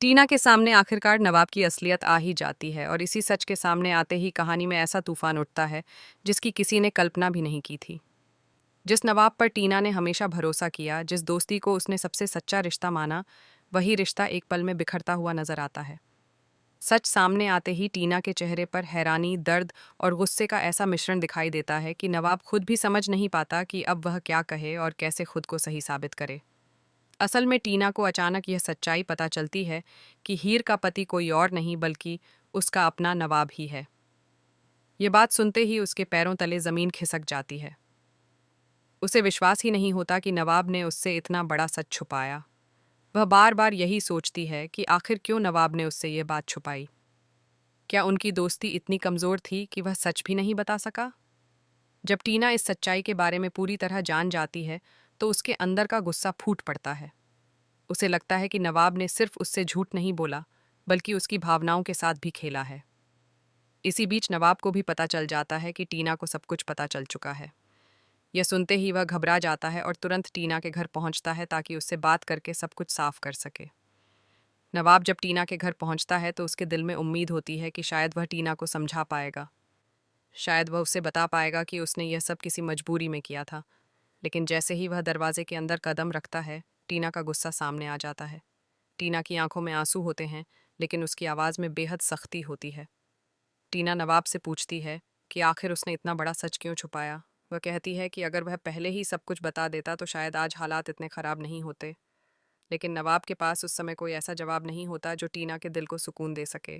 टीना के सामने आखिरकार नवाब की असलियत आ ही जाती है और इसी सच के सामने आते ही कहानी में ऐसा तूफान उठता है जिसकी किसी ने कल्पना भी नहीं की थी। जिस नवाब पर टीना ने हमेशा भरोसा किया, जिस दोस्ती को उसने सबसे सच्चा रिश्ता माना, वही रिश्ता एक पल में बिखरता हुआ नजर आता है। सच सामने आते ही टीना के चेहरे पर हैरानी, दर्द और गुस्से का ऐसा मिश्रण दिखाई देता है कि नवाब खुद भी समझ नहीं पाता कि अब वह क्या कहे और कैसे खुद को सही साबित करे। असल में टीना को अचानक यह सच्चाई पता चलती है कि हीर का पति कोई और नहीं बल्कि उसका अपना नवाब ही है। ये बात सुनते ही उसके पैरों तले जमीन खिसक जाती है। उसे विश्वास ही नहीं होता कि नवाब ने उससे इतना बड़ा सच छुपाया। वह बार बार यही सोचती है कि आखिर क्यों नवाब ने उससे यह बात छुपाई। क्या उनकी दोस्ती इतनी कमजोर थी कि वह सच भी नहीं बता सका? जब टीना इस सच्चाई के बारे में पूरी तरह जान जाती है तो उसके अंदर का गुस्सा फूट पड़ता है। उसे लगता है कि नवाब ने सिर्फ उससे झूठ नहीं बोला बल्कि उसकी भावनाओं के साथ भी खेला है। इसी बीच नवाब को भी पता चल जाता है कि टीना को सब कुछ पता चल चुका है। यह सुनते ही वह घबरा जाता है और तुरंत टीना के घर पहुंचता है ताकि उससे बात करके सब कुछ साफ कर सके। नवाब जब टीना के घर पहुंचता है तो उसके दिल में उम्मीद होती है कि शायद वह टीना को समझा पाएगा। शायद वह उसे बता पाएगा कि उसने यह सब किसी मजबूरी में किया था। लेकिन जैसे ही वह दरवाजे के अंदर कदम रखता है, टीना का गुस्सा सामने आ जाता है। टीना की आंखों में आंसू होते हैं, लेकिन उसकी आवाज़ में बेहद सख्ती होती है। टीना नवाब से पूछती है कि आखिर उसने इतना बड़ा सच क्यों छुपाया। वह कहती है कि अगर वह पहले ही सब कुछ बता देता तो शायद आज हालात इतने ख़राब नहीं होते। लेकिन नवाब के पास उस समय कोई ऐसा जवाब नहीं होता जो टीना के दिल को सुकून दे सके।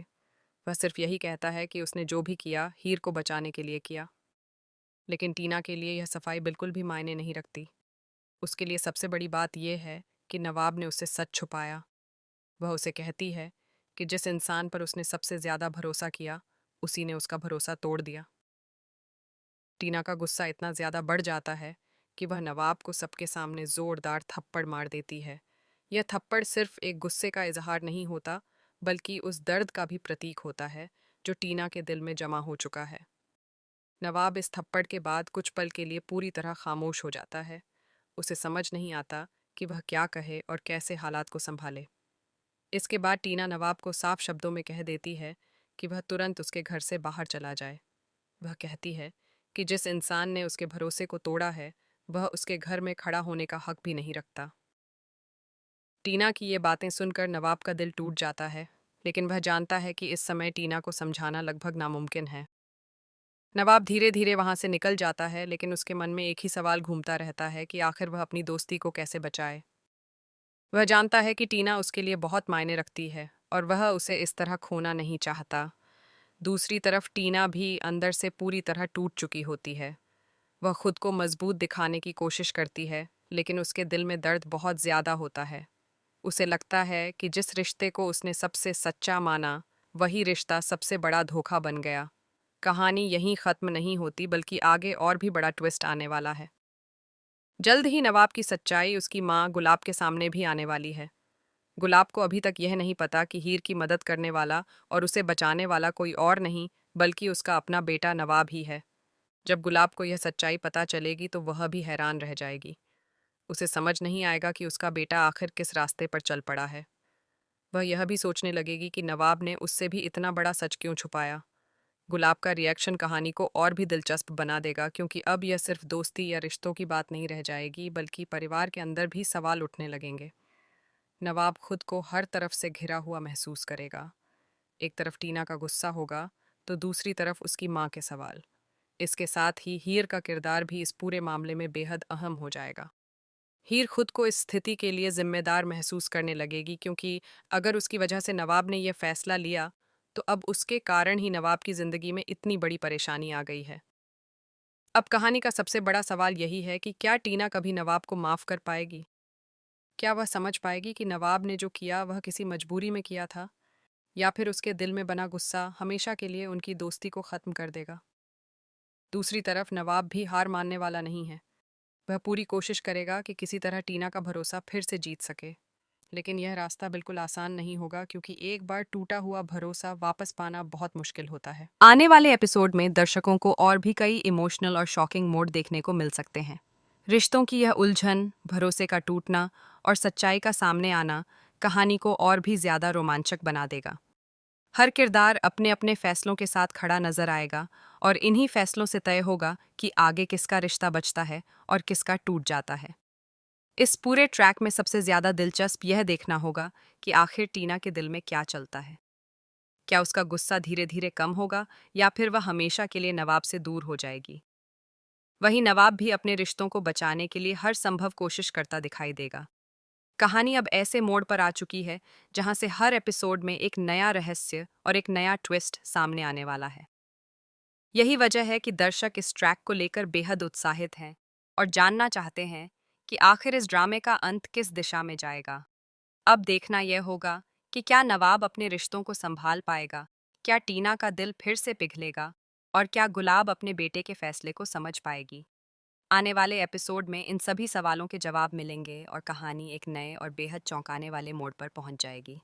वह सिर्फ यही कहता है कि उसने जो भी किया हीर को बचाने के लिए किया। लेकिन टीना के लिए यह सफाई बिल्कुल भी मायने नहीं रखती। उसके लिए सबसे बड़ी बात यह है कि नवाब ने उससे सच छुपाया। वह उसे कहती है कि जिस इंसान पर उसने सबसे ज़्यादा भरोसा किया, उसी ने उसका भरोसा तोड़ दिया। टीना का गुस्सा इतना ज़्यादा बढ़ जाता है कि वह नवाब को सबके सामने ज़ोरदार थप्पड़ मार देती है। यह थप्पड़ सिर्फ एक गुस्से का इजहार नहीं होता, बल्कि उस दर्द का भी प्रतीक होता है जो टीना के दिल में जमा हो चुका है। नवाब इस थप्पड़ के बाद कुछ पल के लिए पूरी तरह खामोश हो जाता है। उसे समझ नहीं आता कि वह क्या कहे और कैसे हालात को संभाले। इसके बाद टीना नवाब को साफ शब्दों में कह देती है कि वह तुरंत उसके घर से बाहर चला जाए। वह कहती है कि जिस इंसान ने उसके भरोसे को तोड़ा है, वह उसके घर में खड़ा होने का हक भी नहीं रखता। टीना की ये बातें सुनकर नवाब का दिल टूट जाता है, लेकिन वह जानता है कि इस समय टीना को समझाना लगभग नामुमकिन है। नवाब धीरे धीरे वहां से निकल जाता है, लेकिन उसके मन में एक ही सवाल घूमता रहता है कि आखिर वह अपनी दोस्ती को कैसे बचाए। वह जानता है कि टीना उसके लिए बहुत मायने रखती है और वह उसे इस तरह खोना नहीं चाहता। दूसरी तरफ टीना भी अंदर से पूरी तरह टूट चुकी होती है। वह खुद को मजबूत दिखाने की कोशिश करती है, लेकिन उसके दिल में दर्द बहुत ज़्यादा होता है। उसे लगता है कि जिस रिश्ते को उसने सबसे सच्चा माना, वही रिश्ता सबसे बड़ा धोखा बन गया। कहानी यहीं ख़त्म नहीं होती, बल्कि आगे और भी बड़ा ट्विस्ट आने वाला है। जल्द ही नवाब की सच्चाई उसकी माँ गुलाब के सामने भी आने वाली है। गुलाब को अभी तक यह नहीं पता कि हीर की मदद करने वाला और उसे बचाने वाला कोई और नहीं, बल्कि उसका अपना बेटा नवाब ही है। जब गुलाब को यह सच्चाई पता चलेगी तो वह भी हैरान रह जाएगी। उसे समझ नहीं आएगा कि उसका बेटा आखिर किस रास्ते पर चल पड़ा है। वह यह भी सोचने लगेगी कि नवाब ने उससे भी इतना बड़ा सच क्यों छुपाया। गुलाब का रिएक्शन कहानी को और भी दिलचस्प बना देगा, क्योंकि अब यह सिर्फ दोस्ती या रिश्तों की बात नहीं रह जाएगी, बल्कि परिवार के अंदर भी सवाल उठने लगेंगे। नवाब खुद को हर तरफ से घिरा हुआ महसूस करेगा। एक तरफ टीना का गुस्सा होगा, तो दूसरी तरफ उसकी माँ के सवाल। इसके साथ ही हीर का किरदार भी इस पूरे मामले में बेहद अहम हो जाएगा। हीर खुद को इस स्थिति के लिए जिम्मेदार महसूस करने लगेगी, क्योंकि अगर उसकी वजह से नवाब ने यह फैसला लिया, तो अब उसके कारण ही नवाब की जिंदगी में इतनी बड़ी परेशानी आ गई है। अब कहानी का सबसे बड़ा सवाल यही है कि क्या टीना कभी नवाब को माफ कर पाएगी? क्या वह समझ पाएगी कि नवाब ने जो किया वह किसी मजबूरी में किया था, या फिर उसके दिल में बना गुस्सा हमेशा के लिए उनकी दोस्ती को खत्म कर देगा? दूसरी तरफ नवाब भी हार मानने वाला नहीं है। वह पूरी कोशिश करेगा कि किसी तरह टीना का भरोसा फिर से जीत सके। लेकिन यह रास्ता बिल्कुल आसान नहीं होगा, क्योंकि एक बार टूटा हुआ भरोसा वापस पाना बहुत मुश्किल होता है। आने वाले एपिसोड में दर्शकों को और भी कई इमोशनल और शॉकिंग मोड देखने को मिल सकते हैं। रिश्तों की यह उलझन, भरोसे का टूटना और सच्चाई का सामने आना कहानी को और भी ज्यादा रोमांचक बना देगा। हर किरदार अपने अपने फैसलों के साथ खड़ा नजर आएगा और इन्हीं फैसलों से तय होगा कि आगे किसका रिश्ता बचता है और किसका टूट जाता है। इस पूरे ट्रैक में सबसे ज्यादा दिलचस्प यह देखना होगा कि आखिर टीना के दिल में क्या चलता है। क्या उसका गुस्सा धीरे धीरे कम होगा या फिर वह हमेशा के लिए नवाब से दूर हो जाएगी। वहीं नवाब भी अपने रिश्तों को बचाने के लिए हर संभव कोशिश करता दिखाई देगा। कहानी अब ऐसे मोड़ पर आ चुकी है जहां से हर एपिसोड में एक नया रहस्य और एक नया ट्विस्ट सामने आने वाला है। यही वजह है कि दर्शक इस ट्रैक को लेकर बेहद उत्साहित हैं और जानना चाहते हैं कि आखिर इस ड्रामे का अंत किस दिशा में जाएगा। अब देखना यह होगा कि क्या नवाब अपने रिश्तों को संभाल पाएगा, क्या टीना का दिल फिर से पिघलेगा और क्या गुलाब अपने बेटे के फैसले को समझ पाएगी। आने वाले एपिसोड में इन सभी सवालों के जवाब मिलेंगे और कहानी एक नए और बेहद चौंकाने वाले मोड़ पर पहुंच जाएगी।